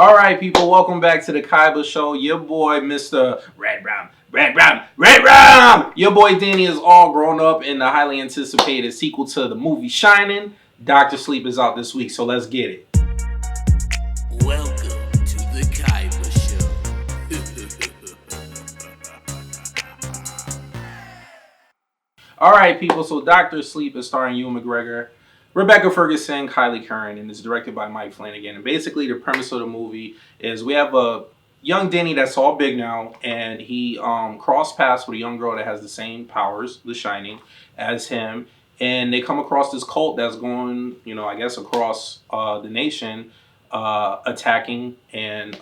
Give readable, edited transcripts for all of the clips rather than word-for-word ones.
All right, people, welcome back to the Kaiba Show. Your boy, Mr. Red Rum. Your boy Danny is all grown up in the highly anticipated sequel to the movie Shining. Dr. Sleep is out this week, so let's get it. Welcome to the Kaiba Show. All right, people, so Dr. Sleep is starring Ewan McGregor, Rebecca Ferguson, Kylie Curran, and is directed by Mike Flanagan. And basically, the premise of the movie is we have a young Danny that's all big now, and he crossed paths with a young girl that has the same powers, The Shining, as him. And they come across this cult that's going, I guess, across the nation, attacking and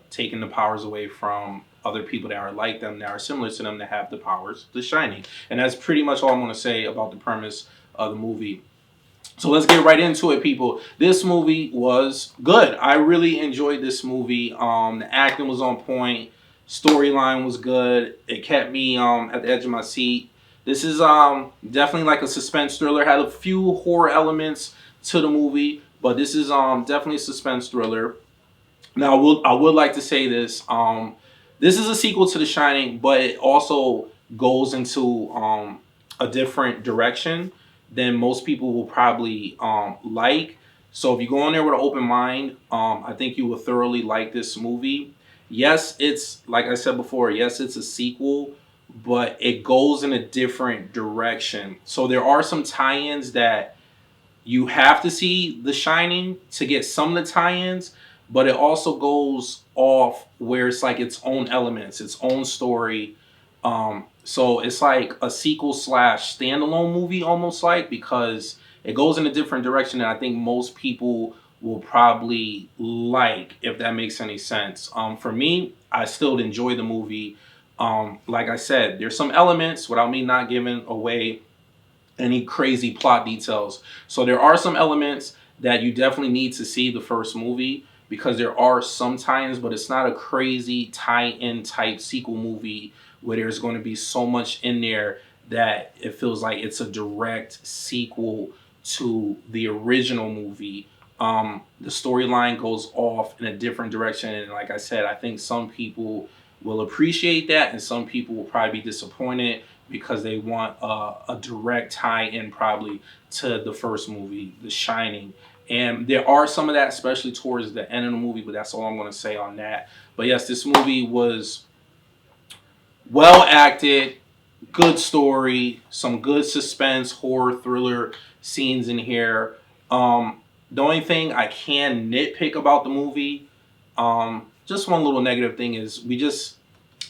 taking the powers away from other people that are like them, that are similar to them, that have the powers, The Shining. And that's pretty much all I'm going to say about the premise of the movie. So let's get right into it, people. This movie was good. I really enjoyed this movie. The acting was on point. Storyline was good. It kept me at the edge of my seat. This is definitely like a suspense thriller. Had a few horror elements to the movie, but this is definitely a suspense thriller. Now, I would like to say this. This is a sequel to The Shining, but it also goes into a different direction than most people will probably like. So if you go in there with an open mind, I think you will thoroughly like this movie. Yes, it's, like I said before, yes, it's a sequel, but it goes in a different direction. So there are some tie-ins that you have to see The Shining to get some of the tie-ins, but it also goes off where it's like its own elements, its own story. So it's like a sequel / standalone movie, almost like, because it goes in a different direction that I think most people will probably like, if that makes any sense. For me, I still enjoy the movie. Like I said, there's some elements, without me not giving away any crazy plot details. So there are some elements that you definitely need to see the first movie, because there are some tie-ins, but it's not a crazy tie-in type sequel movie where there's going to be so much in there that it feels like it's a direct sequel to the original movie. The storyline goes off in a different direction, and like I said, I think some people will appreciate that, and some people will probably be disappointed because they want a direct tie-in probably to the first movie, The Shining. And there are some of that, especially towards the end of the movie, but that's all I'm going to say on that. But yes, this movie was well acted, good story, some good suspense, horror, thriller scenes in here. The only thing I can nitpick about the movie, just one little negative thing is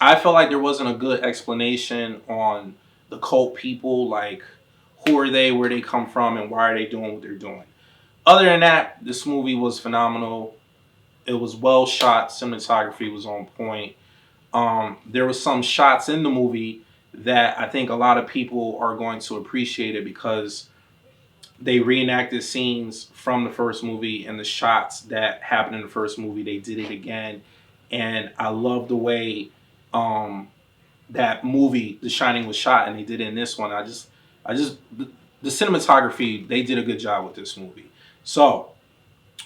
I felt like there wasn't a good explanation on the cult people, like who are they, where they come from, and why are they doing what they're doing. Other than that, this movie was phenomenal. It was well shot. Cinematography was on point. There were some shots in the movie that I think a lot of people are going to appreciate it, because they reenacted scenes from the first movie, and the shots that happened in the first movie, they did it again. And I love the way that movie, The Shining, was shot, and they did it in this one. The cinematography, they did a good job with this movie. So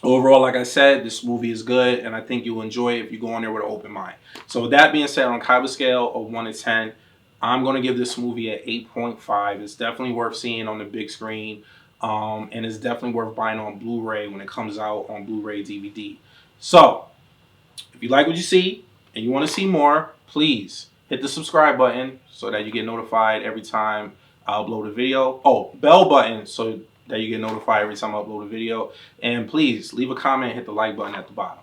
overall, like I said, this movie is good, and I think you'll enjoy it if you go on there with an open mind. So with that being said, on Kaiba scale of 1 to 10, I'm going to give this movie an 8.5. It's definitely worth seeing on the big screen, and it's definitely worth buying on Blu-ray when it comes out on Blu-ray DVD. So if you like what you see and you want to see more, please hit the subscribe button so that you get notified every time I upload a video. Oh, bell button so that you get notified every time I upload a video. And please leave a comment, hit the like button at the bottom.